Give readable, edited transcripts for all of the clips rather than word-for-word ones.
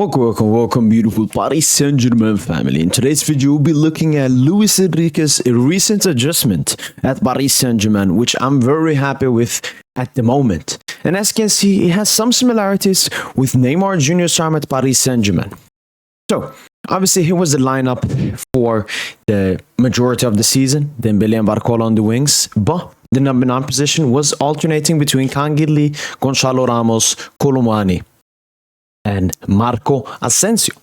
Welcome, beautiful Paris Saint-Germain family. In today's video, we'll be looking at Luis Enrique's recent adjustment at Paris Saint-Germain, which I'm very happy with at the moment. And as you can see, it has some similarities with Neymar Jr.'s time at Paris Saint-Germain. So, obviously, here was the lineup for the majority of the season. Dembele and Barcola on the wings, but the number 9 position was alternating between Kangin, Gonçalo Ramos, Colomani, and Marco Asensio.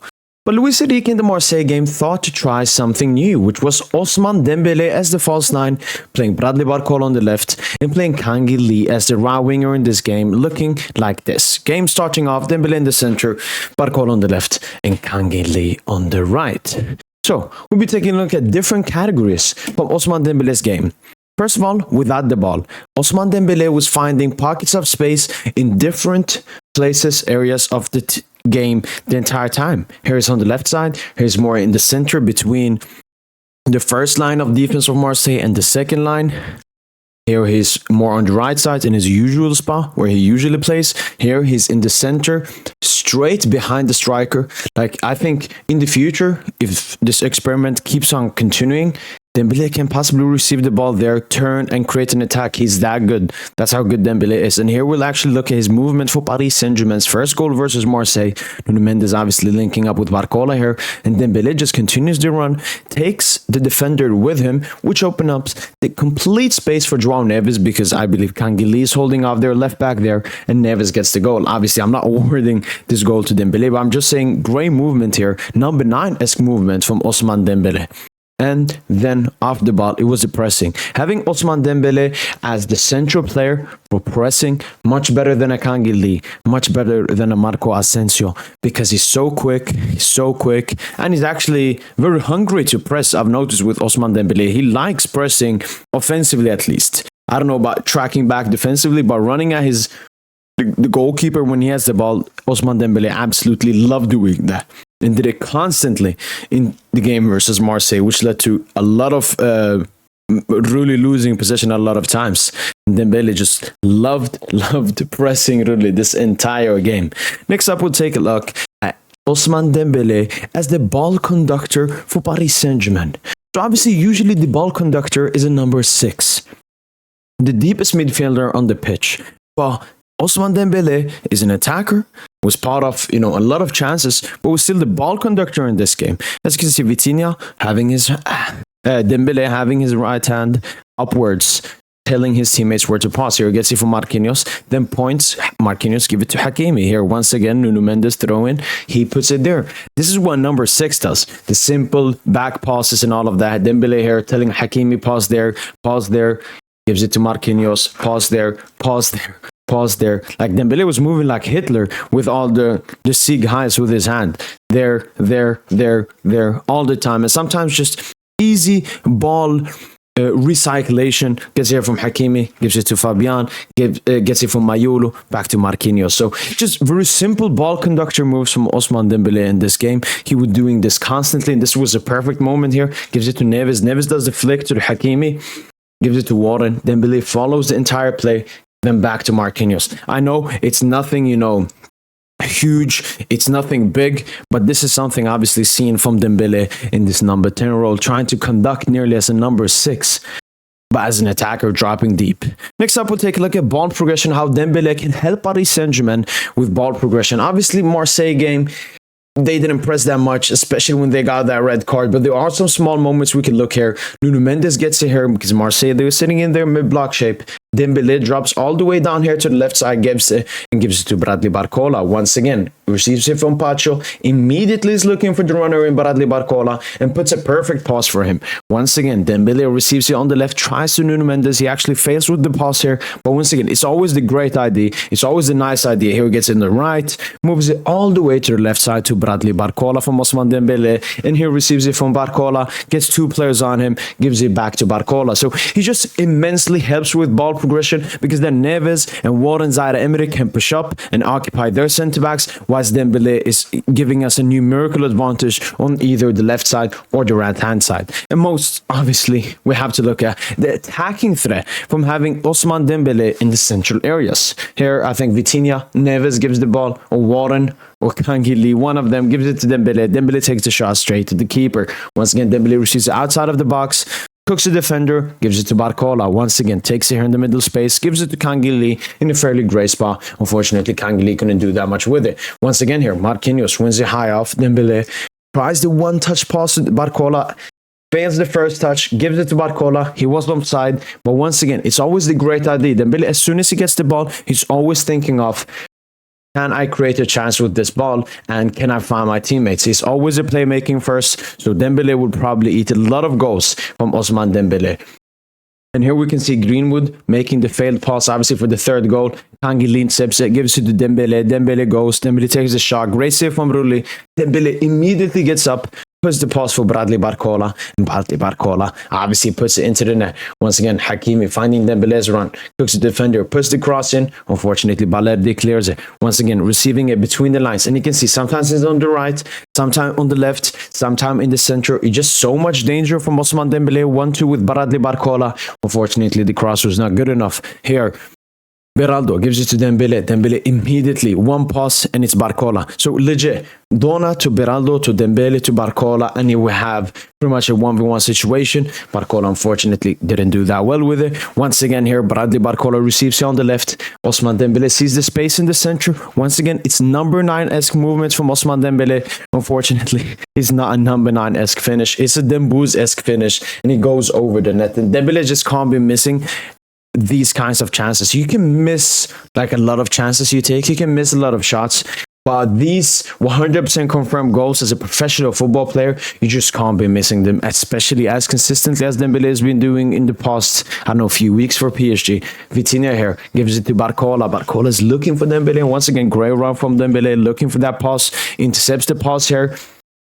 But Luis Enrique in the Marseille game thought to try something new, which was Ousmane Dembélé as the false 9, playing Bradley Barcola on the left, and playing Kangin as the right winger in this game, looking like this. Game starting off, Dembélé in the center, Barcola on the left, and Kangin on the right. So, we'll be taking a look at different categories from Ousmane Dembélé's game. First of all, without the ball, Ousmane Dembélé was finding pockets of space in different places, areas of the game the entire time. Here he's on the left side, here's more in the center between the first line of defense of Marseille and the second line. Here he's more on the right side in his usual spot where he usually plays. Here he's in the center, straight behind the striker. Like, I think in the future, if this experiment keeps on continuing, Dembélé can possibly receive the ball there, turn and create an attack. He's that good. That's how good Dembélé is. And here we'll actually look at his movement for Paris Saint-Germain's first goal versus Marseille. Nuno Mendes obviously linking up with Barcola here. And Dembélé just continues the run, takes the defender with him, which opens up the complete space for João Neves, because I believe Kangin is holding off their left back there, and Neves gets the goal. Obviously, I'm not awarding this goal to Dembélé, but I'm just saying great movement here. Number 9-esque movement from Ousmane Dembélé. And then off the ball, it was the pressing. Having Ousmane Dembélé as the central player for pressing, much better than a Kangin, much better than a Marco Asensio, because he's so quick, and he's actually very hungry to press. I've noticed with Ousmane Dembélé, he likes pressing offensively at least. I don't know about tracking back defensively, but running at the goalkeeper when he has the ball, Ousmane Dembélé absolutely loved doing that. And did it constantly in the game versus Marseille, which led to a lot of really losing possession a lot of times. And Dembélé just loved pressing really this entire game. Next up, we'll take a look at Ousmane Dembélé as the ball conductor for Paris Saint-Germain. So obviously, usually the ball conductor is a number 6, the deepest midfielder on the pitch. But Ousmane Dembélé is an attacker, was part of, a lot of chances, but was still the ball conductor in this game. As you can see, Vitinha having his, Dembélé having his right hand upwards, telling his teammates where to pass. Here he gets it from Marquinhos, then points, Marquinhos give it to Hakimi. Here, once again, Nuno Mendes throw in, he puts it there. This is what number 6 does. The simple back passes and all of that. Dembélé here telling Hakimi, pause there, gives it to Marquinhos, pause there. Like Dembélé was moving like Hitler with all the Sieg Heils with his hand. There, all the time. And sometimes just easy ball recyclation. Gets here from Hakimi, gives it to Fabian, gets it from Mayolo, back to Marquinhos. So just very simple ball conductor moves from Ousmane Dembélé in this game. He was doing this constantly, and this was a perfect moment here. Gives it to Neves. Neves does the flick to the Hakimi, gives it to Warren. Dembélé follows the entire play, then back to Marquinhos. I know it's nothing, huge, it's nothing big, but this is something obviously seen from Dembélé in this number 10 role, trying to conduct nearly as a number 6, but as an attacker dropping deep. Next up, we'll take a look at ball progression, how Dembélé can help Paris Saint-Germain with ball progression. Obviously, Marseille game, they didn't press that much, especially when they got that red card. But there are some small moments we can look here. Nuno Mendes gets it here because Marseille, they were sitting in their mid-block shape. Dembélé drops all the way down here to the left side, gives it to Bradley Barcola. Once again, receives it from Pacho, immediately is looking for the runner in Bradley Barcola, and puts a perfect pass for him. Once again, Dembélé receives it on the left, tries to Nuno Mendes. He actually fails with the pass here. But once again, it's always the great idea. It's always the nice idea. Here he gets in the right, moves it all the way to the left side to Bradley Barcola from Ousmane Dembélé, and here receives it from Barcola, gets 2 players on him, gives it back to Barcola. So he just immensely helps with ball progression progression, because then Neves and Warren Zaire-Emery can push up and occupy their centre-backs, whilst Dembele is giving us a numerical advantage on either the left side or the right-hand side. And most obviously, we have to look at the attacking threat from having Ousmane Dembele in the central areas. Here, I think Vitinha, Neves gives the ball, or Warren, or Kangili, one of them gives it to Dembele. Dembele takes the shot straight to the keeper. Once again, Dembele receives it outside of the box, cooks the defender, gives it to Barcola. Once again, takes it here in the middle space, gives it to Kangili in a fairly great spot. Unfortunately, Kangili couldn't do that much with it. Once again here, Marquinhos wins it high off Dembele, tries the one-touch pass to Barcola, fails the first touch, gives it to Barcola. He was offside, but once again, it's always the great idea. Dembele, as soon as he gets the ball, he's always thinking of, can I create a chance with this ball, and can I find my teammates? He's always a playmaking first, so Dembele would probably eat a lot of goals from Ousmane Dembele. And here we can see Greenwood making the failed pass, obviously, for the third goal. Kangili intercepts it, gives it to Dembele. Dembele goes. Dembele takes the shot. Great save from Rulli. Dembele immediately gets up, puts the pass for Bradley Barcola, and Bradley Barcola obviously puts it into the net. Once again, Hakimi finding Dembele's run, cooks the defender, puts the cross in. Unfortunately, Balerdi clears it. Once again, receiving it between the lines. And you can see sometimes it's on the right, sometimes on the left, sometimes in the center. It's just so much danger from Ousmane Dembele. 1-2 with Bradley Barcola. Unfortunately, the cross was not good enough. Here, Beraldo gives it to Dembele. Dembele immediately, one pass, and it's Barcola. So legit, Dona to Beraldo to Dembele to Barcola, and here we have pretty much a 1v1 situation. Barcola unfortunately didn't do that well with it. Once again here, Bradley Barcola receives it on the left. Ousmane Dembele sees the space in the center. Once again, it's number 9-esque movements from Ousmane Dembele. Unfortunately, it's not a number 9-esque finish. It's a Dembouz-esque finish, and he goes over the net. And Dembele just can't be missing these kinds of chances. You can miss like a lot of chances you take. You can miss a lot of shots. But these 100% confirmed goals as a professional football player, you just can't be missing them, especially as consistently as Dembele has been doing in the past, I don't know, few weeks for PSG. Vitinha here gives it to Barcola. Barcola is looking for Dembele. And once again, great run from Dembele, looking for that pass, intercepts the pass here,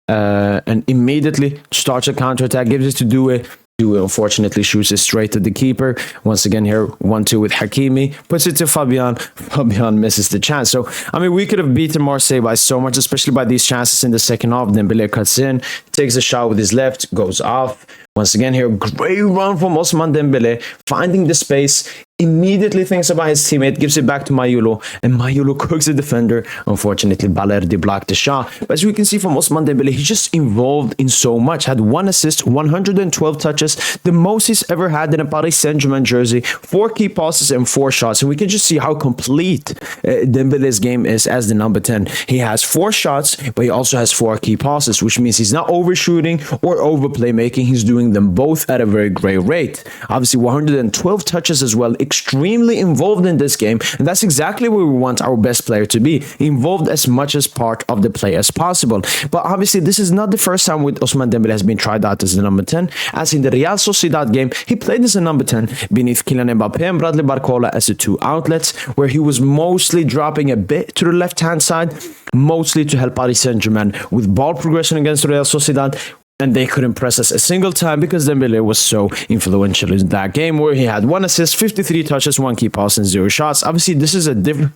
and immediately starts a counter-attack, gives it to Doué. Doué unfortunately shoots it straight to the keeper. Once again here, 1-2 with Hakimi. Puts it to Fabian. Fabian misses the chance. So, I mean, we could have beaten Marseille by so much, especially by these chances in the second half. Dembele cuts in, takes a shot with his left, goes off. Once again here, great run from Ousmane Dembele, finding the space, immediately thinks about his teammate, gives it back to Mayulu, and Mayulu cooks the defender. Unfortunately, Balerdi blocked the shot. But as we can see from Ousmane Dembele, he's just involved in so much. Had 1 assist, 112 touches, the most he's ever had in a Paris Saint-Germain jersey, 4 key passes and 4 shots. And we can just see how complete Dembele's game is as the number 10. He has 4 shots, but he also has 4 key passes, which means he's not overshooting or over playmaking. He's doing them both at a very great rate. Obviously, 112 touches as well. Extremely involved in this game, and that's exactly where we want our best player to be, involved as much as part of the play as possible. But obviously, this is not the first time with Ousmane Dembele has been tried out as the number 10, as in the Real Sociedad game, he played as a number 10 beneath Kylian Mbappe and Bradley Barcola as the 2 outlets, where he was mostly dropping a bit to the left-hand side, mostly to help Paris Saint-Germain with ball progression against Real Sociedad. And they couldn't press us a single time because Dembele was so influential in that game, where he had 1 assist, 53 touches, 1 key pass, and 0 shots. Obviously, this is a different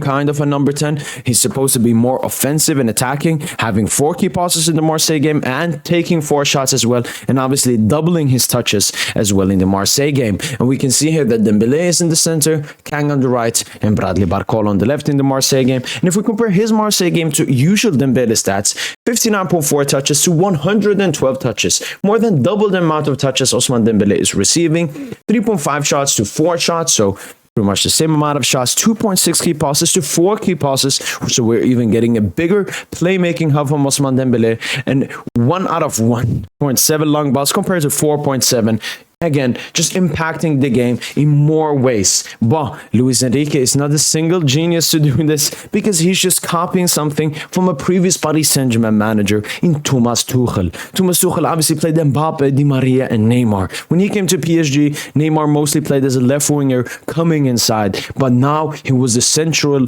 kind of a number 10. He's supposed to be more offensive and attacking, having 4 key passes in the Marseille game and taking 4 shots as well, and obviously doubling his touches as well in the Marseille game. And we can see here that Dembele is in the center, Kang on the right, and Bradley Barcola on the left in the Marseille game. And if we compare his Marseille game to usual Dembele stats, 59.4 touches to 112 touches, more than double the amount of touches Ousmane Dembele is receiving, 3.5 shots to 4 shots, so pretty much the same amount of shots, 2.6 key passes to 4 key passes, so we're even getting a bigger playmaking hub from Ousmane Dembele, and 1 out of 1.7 long balls compared to 4.7. Again, just impacting the game in more ways. But Luis Enrique is not a single genius to doing this, because he's just copying something from a previous Paris Saint-Germain manager in Thomas Tuchel. Thomas Tuchel obviously played Mbappe, Di Maria, and Neymar. When he came to PSG, Neymar mostly played as a left winger coming inside, but now he was the central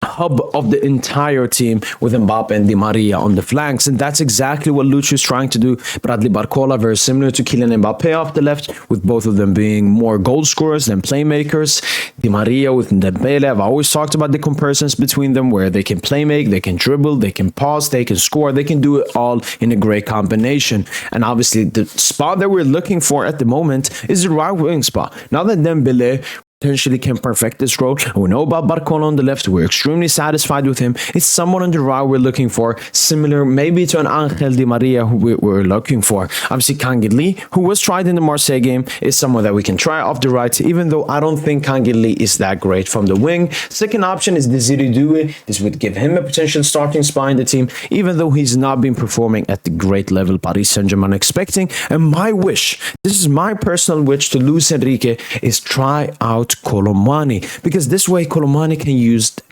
hub of the entire team with Mbappe and Di Maria on the flanks, and that's exactly what Lucho is trying to do. Bradley Barcola, very similar to Kylian Mbappe off the left, with both of them being more goal scorers than playmakers. Di Maria with Dembele, I've always talked about the comparisons between them, where they can play make, they can dribble, they can pass, they can score, they can do it all in a great combination. And obviously the spot that we're looking for at the moment is the right wing spot. Now that Dembele potentially can perfect this role, and we know about Barcola on the left, we're extremely satisfied with him. It's someone on the right we're looking for, similar maybe to an Angel Di Maria who we're looking for. Obviously Kangin Lee, who was tried in the Marseille game, is someone that we can try off the right, even though I don't think Kangin Lee is that great from the wing. Second option is Desiree Doué. This would give him a potential starting spot in the team, even though he's not been performing at the great level Paris Saint-Germain expecting. And my wish, this is my personal wish to Luis Enrique, is try out Colomani, because this way Colomani can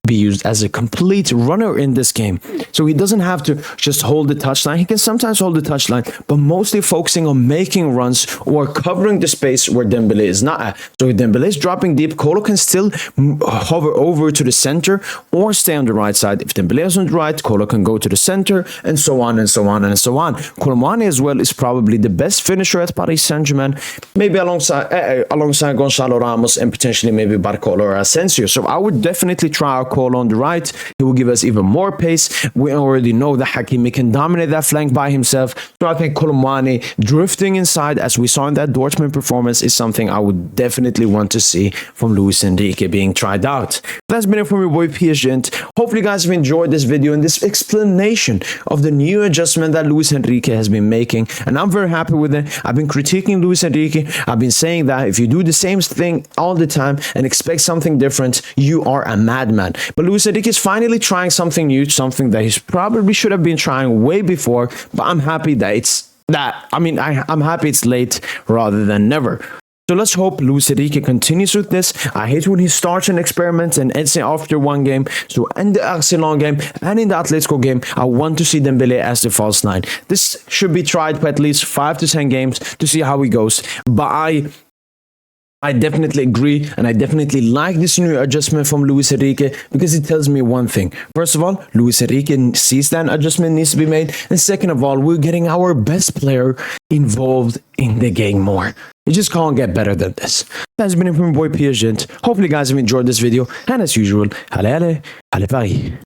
be used as a complete runner in this game. So he doesn't have to just hold the touchline. He can sometimes hold the touchline, but mostly focusing on making runs or covering the space where Dembele is not at. So if Dembele is dropping deep, Colo can still hover over to the center or stay on the right side. If Dembele is on the right, Colo can go to the center, and so on and so on and so on. Colomani as well is probably the best finisher at Paris Saint-Germain, maybe alongside Gonzalo Ramos and potentially maybe Barcola or Asensio. So I would definitely try out Colo on the right. He will give us even more pace. We already know that Hakimi can dominate that flank by himself. So I think Colomani drifting inside, as we saw in that Dortmund performance, is something I would definitely want to see from Luis Enrique being tried out. That's been it from your boy PSG. Hopefully you guys have enjoyed this video and this explanation of the new adjustment that Luis Enrique has been making, and I'm very happy with it. I've been critiquing Luis Enrique. I've been saying that if you do the same thing all the time and expect something different, you are a madman. But Luis Enrique is finally trying something new, something that he probably should have been trying way before, but I'm happy that I'm happy it's late rather than never. So let's hope Luis Enrique continues with this. I hate when he starts an experiment and ends it after one game. So in the Arsenal game and in the Atletico game, I want to see Dembele as the false nine. This should be tried for at least 5 to 10 games to see how he goes. But I definitely agree, and I definitely like this new adjustment from Luis Enrique, because it tells me one thing. First of all, Luis Enrique sees that an adjustment needs to be made, and second of all, we're getting our best player involved in the game more. You just can't get better than this. That's been it from my boy PSG. Hopefully you guys have enjoyed this video, and as usual, allez Paris.